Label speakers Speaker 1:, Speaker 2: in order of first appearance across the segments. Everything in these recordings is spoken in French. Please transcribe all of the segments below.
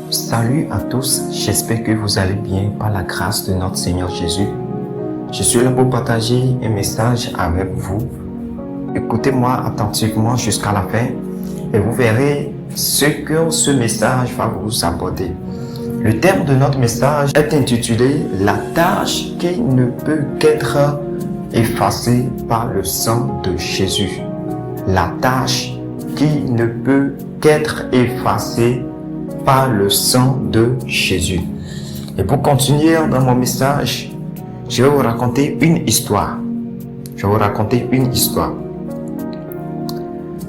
Speaker 1: Salut à tous, j'espère que vous allez bien par la grâce de notre Seigneur Jésus. Je suis là pour partager un message avec vous. Écoutez-moi attentivement jusqu'à la fin et vous verrez ce que ce message va vous apporter. Le thème de notre message est intitulé « La tâche qui ne peut qu'être effacée par le sang de Jésus ». La tâche qui ne peut qu'être effacée par le sang de Jésus. Et pour continuer dans mon message, je vais vous raconter une histoire.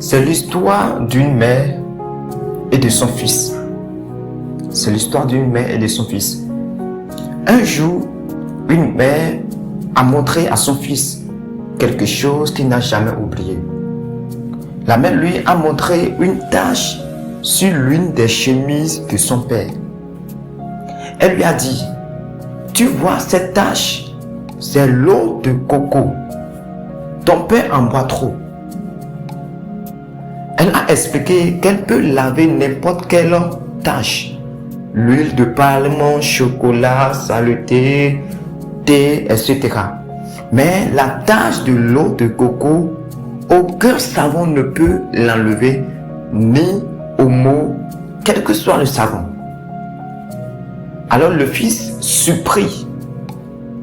Speaker 1: C'est l'histoire d'une mère et de son fils. Un jour, une mère a montré à son fils quelque chose qu'il n'a jamais oublié. La mère lui a montré une tache sur l'une des chemises de son père. Elle lui a dit, « Tu vois cette tache, c'est l'eau de coco. Ton père en boit trop. » Elle a expliqué qu'elle peut laver n'importe quelle tache. L'huile de palme, chocolat, saleté, thé, etc. Mais la tache de l'eau de coco, aucun savon ne peut l'enlever, ni Omo, quel que soit le savon. Alors le fils, surpris,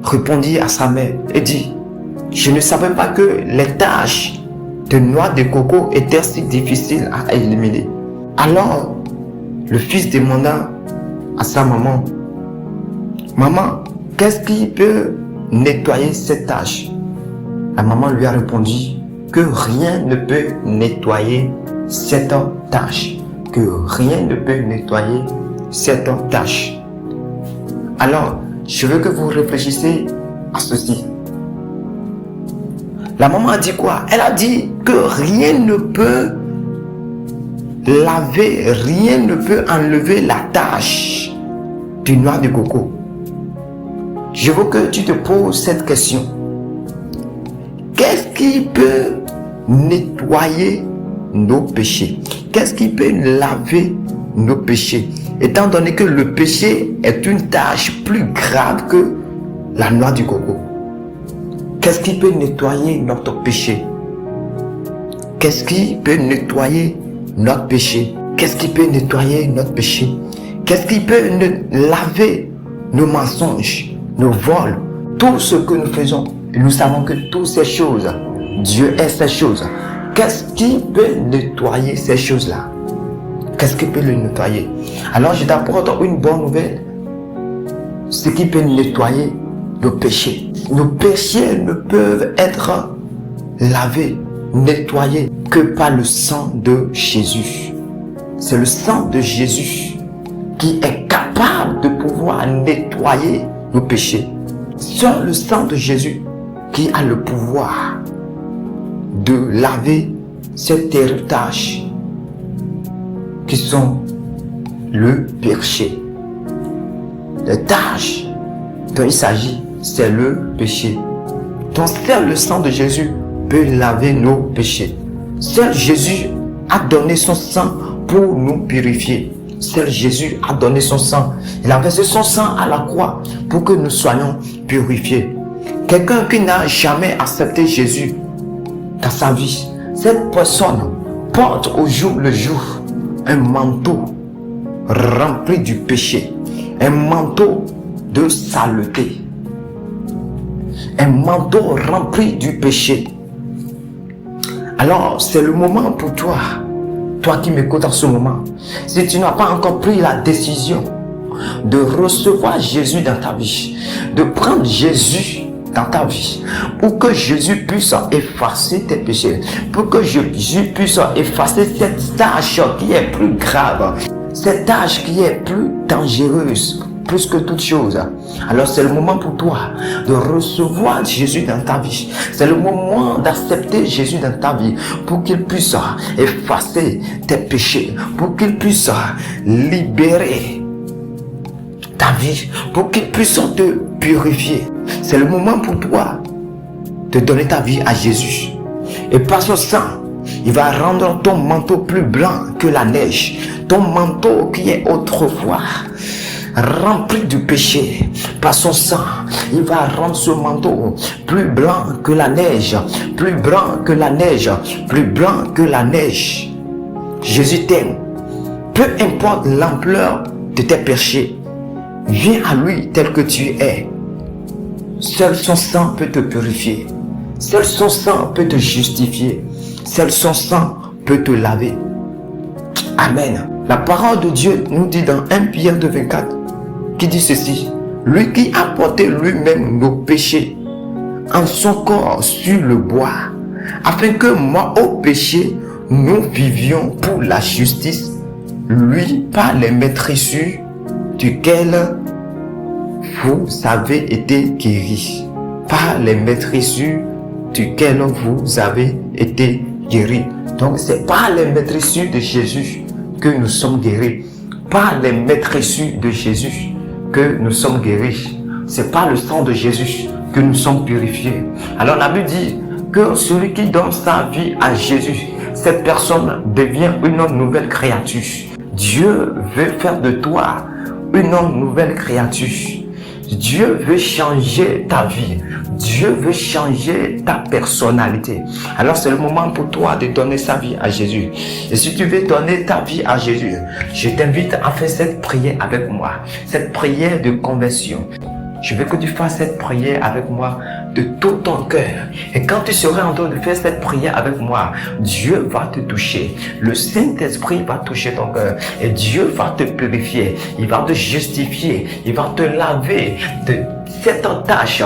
Speaker 1: répondit à sa mère et dit, « Je ne savais pas que les taches de noix de coco étaient si difficiles à éliminer. » Alors le fils demanda à sa maman, « Maman, qu'est-ce qui peut nettoyer cette tache ?» La maman lui a répondu que rien ne peut nettoyer cette tache. Alors, je veux que vous réfléchissiez à ceci. La maman a dit quoi? Elle a dit que rien ne peut laver, rien ne peut enlever la tache du noix de coco. Je veux que tu te poses cette question. Qu'est-ce qui peut nettoyer nos péchés? Qu'est-ce qui peut laver nos péchés? Étant donné que le péché est une tâche plus grave que la noix du coco. Qu'est-ce qui peut nettoyer notre péché? Qu'est-ce qui peut nettoyer notre péché? Qu'est-ce qui peut nettoyer notre péché? Qu'est-ce qui peut laver nos mensonges, nos vols, tout ce que nous faisons? Et nous savons que toutes ces choses, Dieu est ces choses. Qu'est-ce qui peut nettoyer ces choses-là? Qu'est-ce qui peut le nettoyer? Alors je t'apporte une bonne nouvelle. Ce qui peut nettoyer nos péchés. Nos péchés ne peuvent être lavés, nettoyés que par le sang de Jésus. C'est le sang de Jésus qui est capable de pouvoir nettoyer nos péchés. Seul le sang de Jésus qui a le pouvoir de laver ces terribles tâches qui sont le péché. Les tâches dont il s'agit, c'est le péché. Donc seul le sang de Jésus peut laver nos péchés. Seul Jésus a donné son sang pour nous purifier. Seul Jésus a donné son sang. Il a versé son sang à la croix pour que nous soyons purifiés. Quelqu'un qui n'a jamais accepté Jésus dans sa vie, cette personne porte au jour le jour un manteau rempli du péché, un manteau de saleté, un manteau rempli du péché. Alors c'est le moment pour toi, toi qui m'écoutes en ce moment, si tu n'as pas encore pris la décision de recevoir Jésus dans ta vie, de prendre Jésus dans ta vie, pour que Jésus puisse effacer tes péchés, pour que Jésus puisse effacer cette tâche qui est plus grave, cette tâche qui est plus dangereuse, plus que toute chose. Alors c'est le moment pour toi de recevoir Jésus dans ta vie. C'est le moment d'accepter Jésus dans ta vie pour qu'il puisse effacer tes péchés, pour qu'il puisse libérer ta vie, pour qu'il puisse te purifier. C'est le moment pour toi de donner ta vie à Jésus. Et par son sang, il va rendre ton manteau plus blanc que la neige. ton manteau qui est autrefois rempli du péché, par son sang, il va rendre ce manteau plus blanc que la neige, plus blanc que la neige, plus blanc que la neige. Jésus t'aime. Peu importe l'ampleur de tes péchés, viens à lui tel que tu es. Seul son sang peut te purifier. Seul son sang peut te justifier. Seul son sang peut te laver. Amen. La parole de Dieu nous dit dans 1 Pierre 2,24 qui dit ceci: lui qui a porté lui-même nos péchés en son corps sur le bois, afin que mort au péché, nous vivions pour la justice, lui par les maîtrisures duquel vous avez été guéris. Par les maîtrisures duquel vous avez été guéris. Donc c'est par les maîtrisures de Jésus que nous sommes guéris. Par les maîtrisures de Jésus que nous sommes guéris. C'est par le sang de Jésus que nous sommes purifiés. Alors la Bible dit que celui qui donne sa vie à Jésus, cette personne devient une nouvelle créature. Dieu veut faire de toi une nouvelle créature. Dieu veut changer ta vie. Dieu veut changer ta personnalité. Alors c'est le moment pour toi de donner sa vie à Jésus. Et si tu veux donner ta vie à Jésus, je t'invite à faire cette prière avec moi. Cette prière de conversion. Je veux que tu fasses cette prière avec moi de tout ton cœur. Et quand tu seras en train de faire cette prière avec moi, Dieu va te toucher. Le Saint-Esprit va toucher ton cœur. Et Dieu va te purifier. Il va te justifier. Il va te laver de cette tâche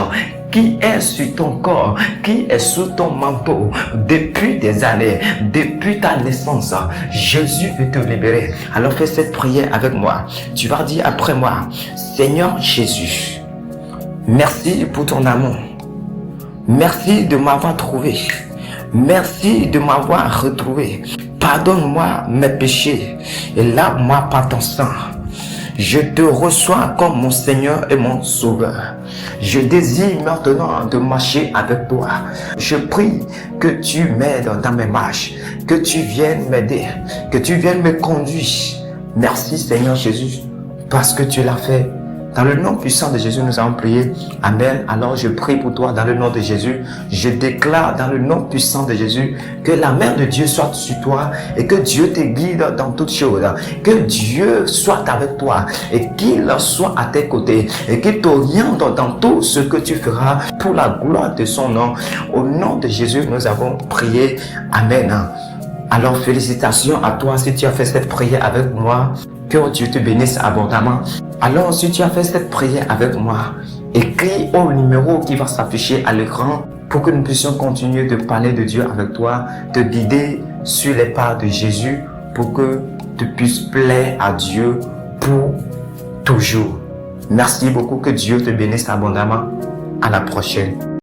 Speaker 1: qui est sur ton corps, qui est sous ton manteau depuis des années, depuis ta naissance. Jésus veut te libérer. Alors fais cette prière avec moi. Tu vas dire après moi: Seigneur Jésus, merci pour ton amour. Merci de m'avoir trouvé. Merci de m'avoir retrouvé. Pardonne-moi mes péchés et lave-moi par ton sang. Je te reçois comme mon Seigneur et mon Sauveur. Je désire maintenant de marcher avec toi. Je prie que tu m'aides dans mes marches, que tu viennes m'aider, que tu viennes me conduire. Merci Seigneur Jésus, parce que tu l'as fait. Dans le nom puissant de Jésus, nous avons prié. Amen. Alors je prie pour toi dans le nom de Jésus. Je déclare dans le nom puissant de Jésus que la main de Dieu soit sur toi et que Dieu te guide dans toutes choses. Que Dieu soit avec toi et qu'il soit à tes côtés et qu'il t'oriente dans tout ce que tu feras pour la gloire de son nom. Au nom de Jésus, nous avons prié. Amen. Alors félicitations à toi si tu as fait cette prière avec moi. Que Dieu te bénisse abondamment. Alors, si tu as fait cette prière avec moi, écris au numéro qui va s'afficher à l'écran pour que nous puissions continuer de parler de Dieu avec toi, te guider sur les pas de Jésus pour que tu puisses plaire à Dieu pour toujours. Merci beaucoup, que Dieu te bénisse abondamment. À la prochaine.